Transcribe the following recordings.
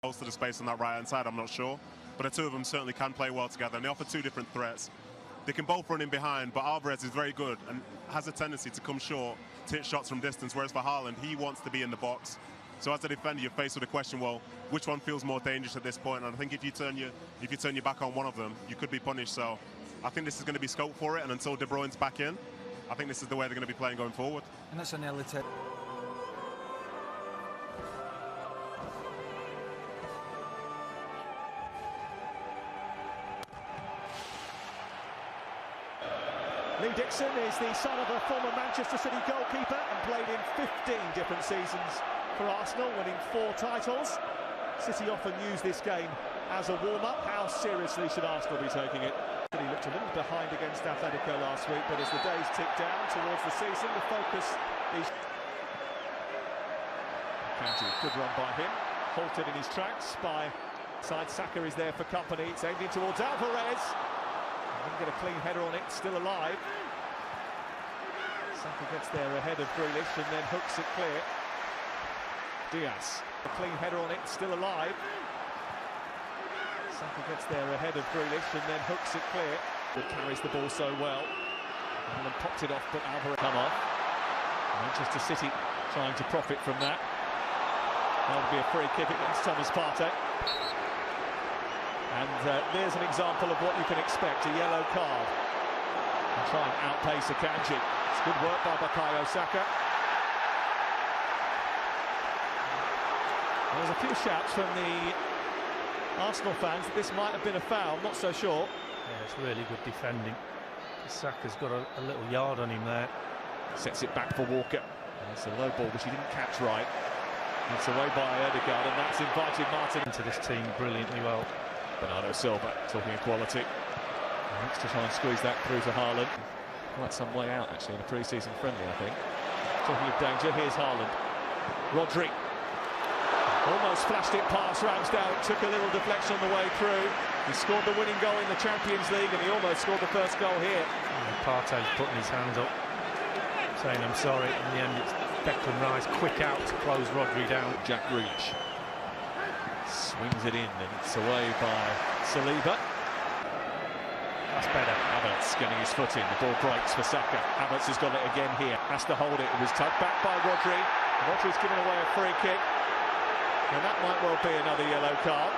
Most of the space on that right-hand side, I'm not sure. But the two of them certainly can play well together, and they offer two different threats. They can both run in behind, but Alvarez is very good and has a tendency to come short, to hit shots from distance, whereas for Haaland, he wants to be in the box. So as a defender, you're faced with the question, well, which one feels more dangerous at this point? And I think if you turn your back on one of them, you could be punished. So I think this is going to be scope for it, and until De Bruyne's back in, I think this is the way they're going to be playing going forward. And that's an elite. Lee Dixon is the son of a former Manchester City goalkeeper and played in 15 different seasons for Arsenal, winning 4 titles. City often use this game as a warm-up. How seriously should Arsenal be taking it? He looked a little behind against Atletico last week, but as the days tick down towards the season, the focus is... Good run by him, halted in his tracks by side. Saka is there for company. It's aimed in towards Alvarez. Didn't get a clean header on it, still alive. Saka gets there ahead of Grealish and then hooks it clear. Diaz, a clean header on it, still alive. Saka gets there ahead of Grealish and then hooks it clear. But carries the ball so well. And then popped it off, but Alvarez come off. Manchester City trying to profit from that. That would be a free kick against Thomas Partey. And there's an example of what you can expect, a yellow card. And try and outpace Akanji. It's good work by Bukayo Saka. There's a few shouts from the Arsenal fans that this might have been a foul, not so sure. Yeah, it's really good defending. Saka's got a little yard on him there. Sets it back for Walker. It's a low ball which he didn't catch right. It's away by Odegaard, and that's invited Martin into this team brilliantly well. Bernardo Silva talking equality. Needs to try and squeeze that through to Haaland. Quite some way out actually in a pre-season friendly, I think. Talking of danger, here's Haaland. Rodri. Almost flashed it past Ramsdale, took a little deflection on the way through. He scored the winning goal in the Champions League and he almost scored the first goal here. Partey's putting his hands up, saying I'm sorry. In the end it's Declan Rice, quick out to close Rodri down. Jack Grealish swings it in and it's away by Saliba. That's better. Havertz getting his foot in, the ball breaks for Saka. Havertz has got it again here, has to hold it. It was tugged back by Rodri. Rodri's given away a free kick. And that might well be another yellow card.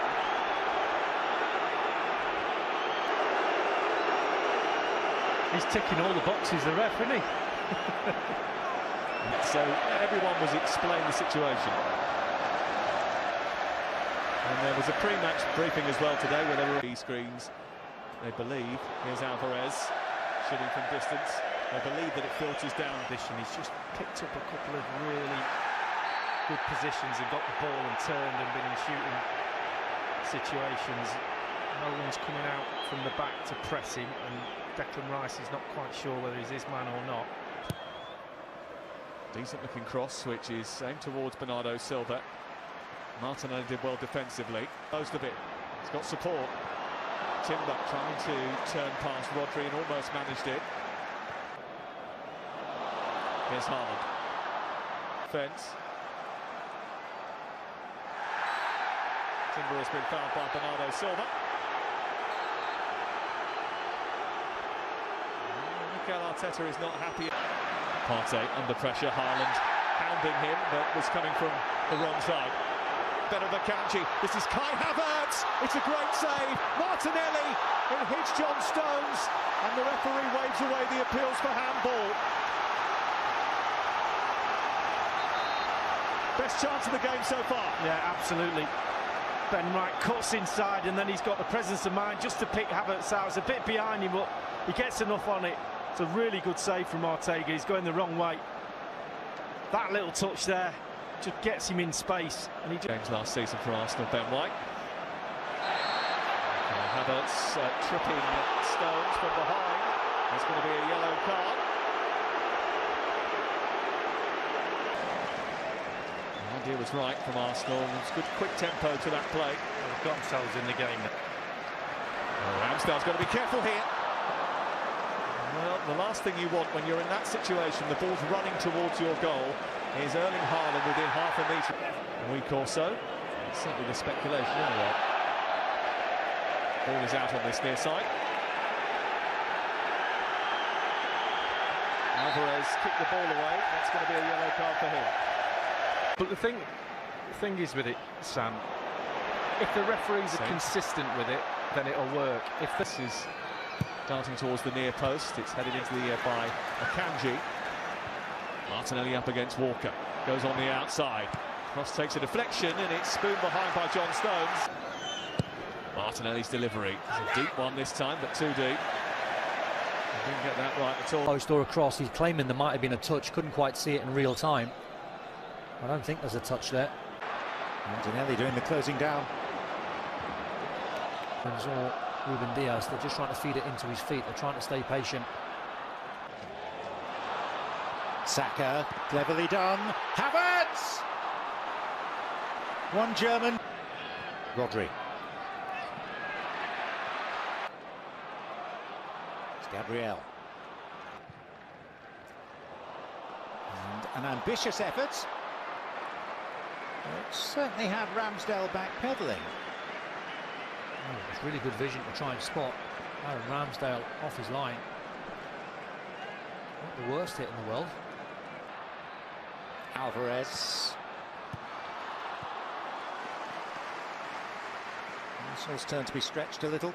He's ticking all the boxes, the ref, isn't he? So everyone was explaining the situation. And there was a pre-match briefing as well today where there were screens. They believe, here's Alvarez, shooting from distance. They believe that it filters down. He's just picked up a couple of really good positions and got the ball and turned and been in shooting situations. No one's coming out from the back to press him, and Declan Rice is not quite sure whether he's his man or not. Decent looking cross which is aimed towards Bernardo Silva. Martinelli did well defensively. Most of it, he's got support. Timber trying to turn past Rodri and almost managed it. Here's Haaland. Fence. Timber has been fouled by Bernardo Silva. Mikel Arteta is not happy. Partey under pressure, Haaland hounding him, but was coming from the wrong side. Better Akanji. This is Kai Havertz. It's a great save. Martinelli. It hits John Stones, and the referee waves away the appeals for handball. Best chance of the game so far. Yeah, absolutely. Ben Wright cuts inside and then he's got the presence of mind just to pick Havertz out. It's a bit behind him, but he gets enough on it. It's a really good save from Ortega. He's going the wrong way. That little touch there just gets him in space. And he Games last season for Arsenal, Ben White. Havertz tripping Stones from behind. There's going to be a yellow card. The idea was right from Arsenal. It's good quick tempo to that play. They've got themselves in the game. Ramsdale's got to be careful here. Well, the last thing you want when you're in that situation, the ball's running towards your goal, is Erling Haaland within half a metre. A week or so. Certainly the speculation anyway. Ball is out on this near side. Alvarez kicked the ball away. That's going to be a yellow card for him. But the thing is with it, Sam, if the referees are consistent with it, then it'll work. If This is darting towards the near post. It's headed into the air by Akanji. Martinelli up against Walker. Goes on the outside. Cross takes a deflection and it's spooned behind by John Stones. Martinelli's delivery. It's a deep one this time, but too deep. Didn't get that right at all. Post or across, he's claiming there might have been a touch, couldn't quite see it in real time. I don't think there's a touch there. Martinelli doing the closing down. Or Ruben Diaz, they're just trying to feed it into his feet, they're trying to stay patient. Saka, cleverly done. Havertz! One German. Rodri. It's Gabriel. And an ambitious effort. It certainly had Ramsdale backpedaling. Oh, it's really good vision to try and spot Aaron Ramsdale off his line. Not the worst hit in the world. Alvarez. Arsenal's turn to be stretched a little.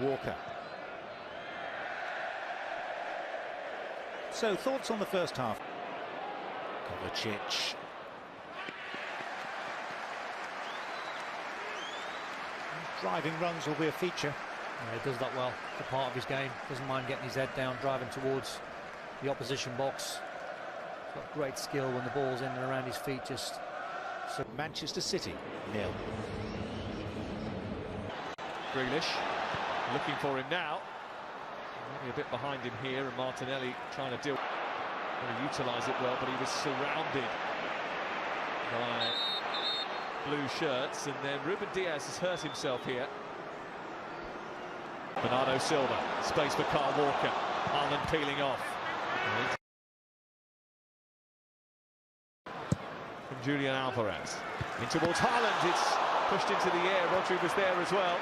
Walker. So, thoughts on the first half? Kovacic. Driving runs will be a feature. Yeah, he does that well. It's a part of his game. Doesn't mind getting his head down, driving towards the opposition box. He's got great skill when the ball's in and around his feet. Just so. Manchester City 0. Grealish looking for him now. Maybe a bit behind him here, and Martinelli trying to deal. Going to utilise it well, but he was surrounded by blue shirts, and then Ruben Diaz has hurt himself here. Bernardo Silva, space for Kyle Walker. Haaland peeling off. From Julian Alvarez. In towards Haaland, it's pushed into the air. Rodri was there as well.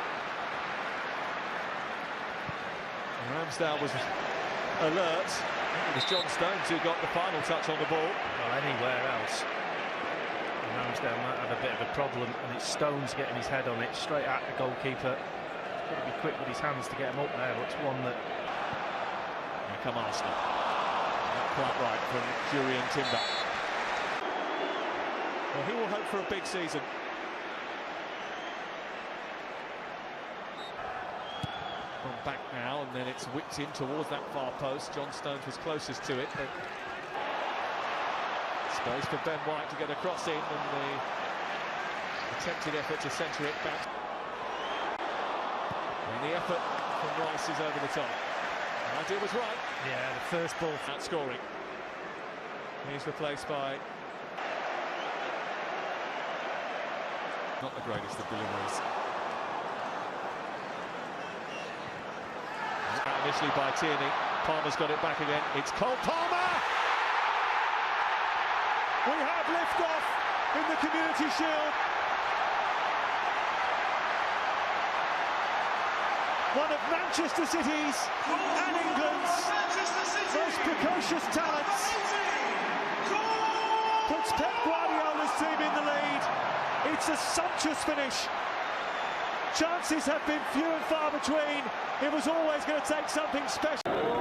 Ramsdale was alert. It was John Stones who got the final touch on the ball. Well, anywhere else, Ramsdale might have a bit of a problem, and it's Stones getting his head on it straight at the goalkeeper. He's got to be quick with his hands to get him up there, but it's one that... Here come Arsenal. Not quite right from Jurien Timber. Well, he will hope for a big season. Back now, and then it's whipped in towards that far post. John Stones was closest to it. Space for Ben White to get a cross in, and the attempted effort to centre it back. And the effort from Rice is over the top. The idea was right. Yeah, the first ball. Outscoring. He's replaced by... not the greatest of deliveries. Initially by Tierney. Palmer's got it back again. It's Cole Palmer! We have liftoff in the Community Shield. One of Manchester City's and England's most precocious talents puts Pep Guardiola's team in the lead. It's a sumptuous finish. Chances have been few and far between. It was always going to take something special.